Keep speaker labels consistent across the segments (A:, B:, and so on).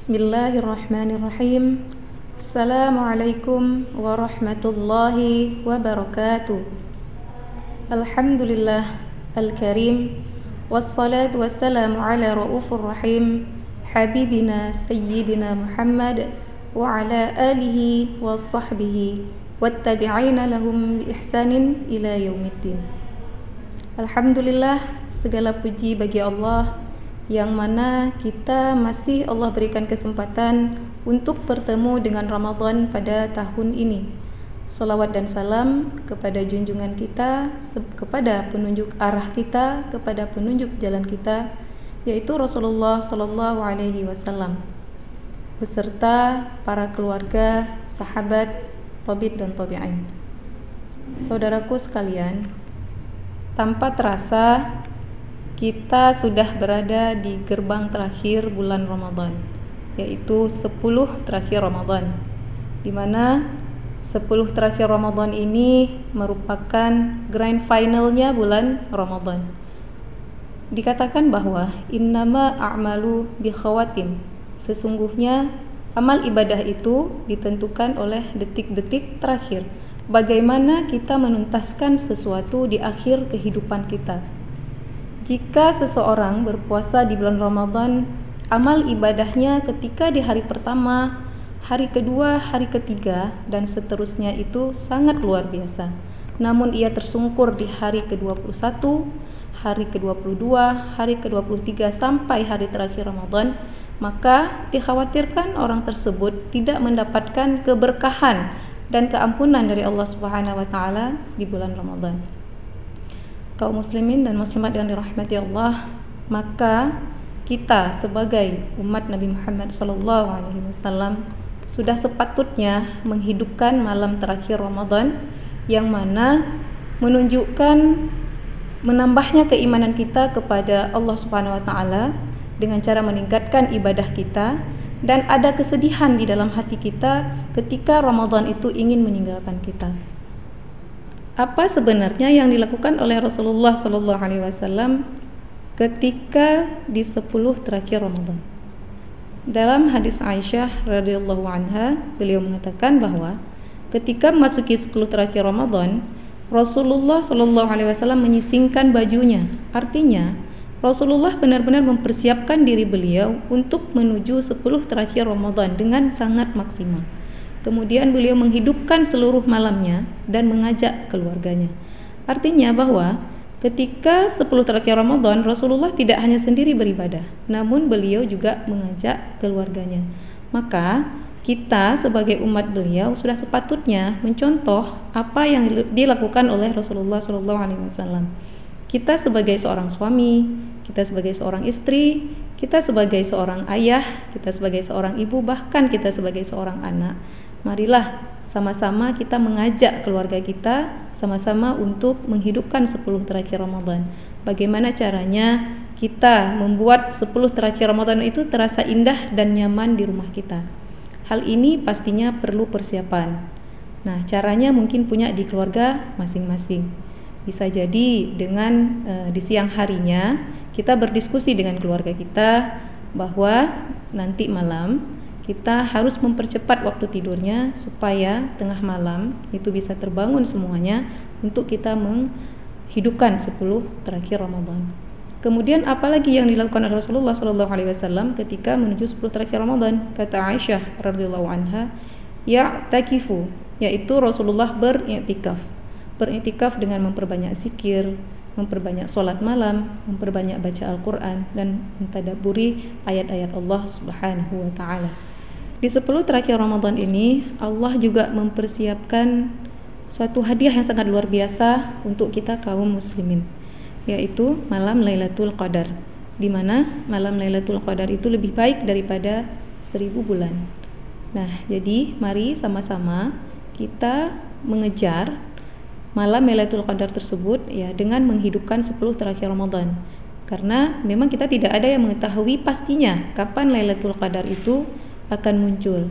A: Bismillahirrahmanirrahim. Assalamualaikum warahmatullahi wabarakatuh. Alhamdulillah al-karim, wassalatu wassalamu ala raufur rahim, habibina sayyidina Muhammad wa ala alihi wa sahbihi wattabi'ina lahum bi ihsanin ila yaumiddin. Alhamdulillah, segala puji bagi Allah yang mana kita masih Allah berikan kesempatan untuk bertemu dengan Ramadan pada tahun ini. Salawat dan salam kepada junjungan kita, kepada penunjuk arah kita, kepada penunjuk jalan kita, yaitu Rasulullah sallallahu alaihi wasallam beserta para keluarga, sahabat, tabi'in dan tabi'in. Saudaraku sekalian, tanpa terasa kita sudah berada di gerbang terakhir bulan Ramadan, yaitu 10 terakhir Ramadan, di mana 10 terakhir Ramadan ini merupakan grand finalnya bulan Ramadan. Dikatakan bahwa innama a'malu bi khawatim, sesungguhnya amal ibadah itu ditentukan oleh detik-detik terakhir. Bagaimana kita menuntaskan sesuatu di akhir kehidupan kita. Jika seseorang berpuasa di bulan Ramadan, amal ibadahnya ketika di hari pertama, hari kedua, hari ketiga, dan seterusnya itu sangat luar biasa. Namun ia tersungkur di hari ke-21, hari ke-22, hari ke-23 sampai hari terakhir Ramadan, maka dikhawatirkan orang tersebut tidak mendapatkan keberkahan dan keampunan dari Allah Subhanahu wa taala di bulan Ramadan. Kaum muslimin dan muslimat yang dirahmati Allah, maka kita sebagai umat Nabi Muhammad sallallahu alaihi wasallam sudah sepatutnya menghidupkan malam terakhir Ramadan, yang mana menunjukkan menambahnya keimanan kita kepada Allah Subhanahu wa taala dengan cara meningkatkan ibadah kita, dan ada kesedihan di dalam hati kita ketika Ramadan itu ingin meninggalkan kita. Apa sebenarnya yang dilakukan oleh Rasulullah sallallahu alaihi wasallam ketika di 10 terakhir Ramadan? Dalam hadis Aisyah radhiyallahu anha, beliau mengatakan bahwa ketika memasuki 10 terakhir Ramadan, Rasulullah sallallahu alaihi wasallam menyisingkan bajunya. Artinya, Rasulullah benar-benar mempersiapkan diri beliau untuk menuju 10 terakhir Ramadan dengan sangat maksimal. Kemudian beliau menghidupkan seluruh malamnya dan mengajak keluarganya. Artinya bahwa ketika 10 terakhir Ramadan, Rasulullah tidak hanya sendiri beribadah, namun beliau juga mengajak keluarganya. Maka kita sebagai umat beliau sudah sepatutnya mencontoh apa yang dilakukan oleh Rasulullah SAW. Kita sebagai seorang suami, kita sebagai seorang istri, kita sebagai seorang ayah, kita sebagai seorang ibu, bahkan kita sebagai seorang anak, marilah sama-sama kita mengajak keluarga kita sama-sama untuk menghidupkan 10 terakhir Ramadan. Bagaimana caranya kita membuat 10 terakhir Ramadan itu terasa indah dan nyaman di rumah kita. Hal ini pastinya perlu persiapan. Nah, caranya mungkin punya di keluarga masing-masing. Bisa jadi dengan di siang harinya kita berdiskusi dengan keluarga kita bahwa nanti malam kita harus mempercepat waktu tidurnya supaya tengah malam itu bisa terbangun semuanya untuk kita menghidupkan 10 terakhir Ramadan. Kemudian apalagi yang dilakukan oleh Rasulullah sallallahu alaihi wasallam ketika menuju 10 terakhir Ramadan? Kata Aisyah radhiyallahu anha, ya'takifu, yaitu Rasulullah beriktikaf. Beriktikaf dengan memperbanyak zikir, memperbanyak sholat malam, memperbanyak baca Al-Quran, dan mentadabburi ayat-ayat Allah Subhanahu wa ta'ala. Di 10 terakhir Ramadan ini, Allah juga mempersiapkan suatu hadiah yang sangat luar biasa untuk kita kaum muslimin, yaitu malam Lailatul Qadar, di mana malam Lailatul Qadar itu lebih baik daripada 1000 bulan. Nah, jadi mari sama-sama kita mengejar malam Lailatul Qadar tersebut ya dengan menghidupkan 10 terakhir Ramadan. Karena memang kita tidak ada yang mengetahui pastinya kapan Lailatul Qadar itu akan muncul.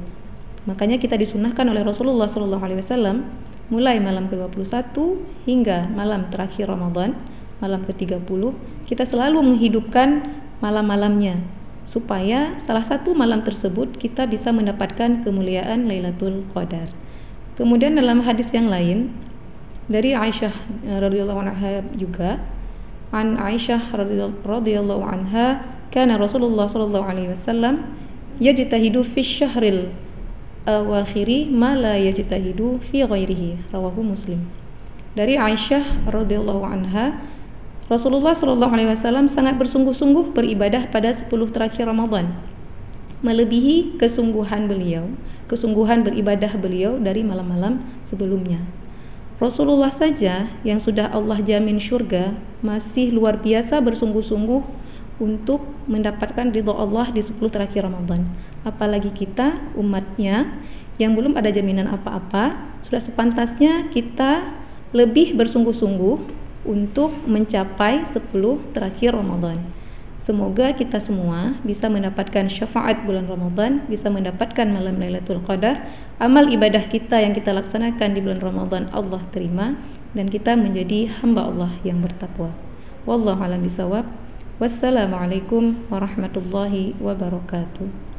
A: Makanya kita disunahkan oleh Rasulullah SAW mulai malam ke-21 hingga malam terakhir Ramadan, malam ke-30, kita selalu menghidupkan malam-malamnya. supaya salah satu malam tersebut kita bisa mendapatkan kemuliaan Lailatul Qadar. Kemudian dalam hadis yang lain dari Aisyah radhiyallahu anha juga, an Aisyah radhiyallahu anha, kana Rasulullah sallallahu alaihi wasallam yajtahidu fi syahril awakhiri ma la yajtahidu fi ghairihi, rawahu Muslim. Dari Aisyah radhiyallahu anha, Rasulullah sallallahu alaihi wasallam sangat bersungguh-sungguh beribadah pada 10 terakhir Ramadan, melebihi kesungguhan beribadah beliau dari malam-malam sebelumnya. Rasulullah saja yang sudah Allah jamin syurga masih luar biasa bersungguh-sungguh untuk mendapatkan ridha Allah di 10 terakhir Ramadan. Apalagi kita umatnya yang belum ada jaminan apa-apa, sudah sepantasnya kita lebih bersungguh-sungguh untuk mencapai 10 terakhir Ramadan. Semoga kita semua bisa mendapatkan syafaat bulan Ramadan, bisa mendapatkan malam Lailatul Qadar. Amal ibadah kita yang kita laksanakan di bulan Ramadan Allah terima, dan kita menjadi hamba Allah yang bertakwa. Wallahu a'lam bishawab. Wassalamualaikum warahmatullahi wabarakatuh.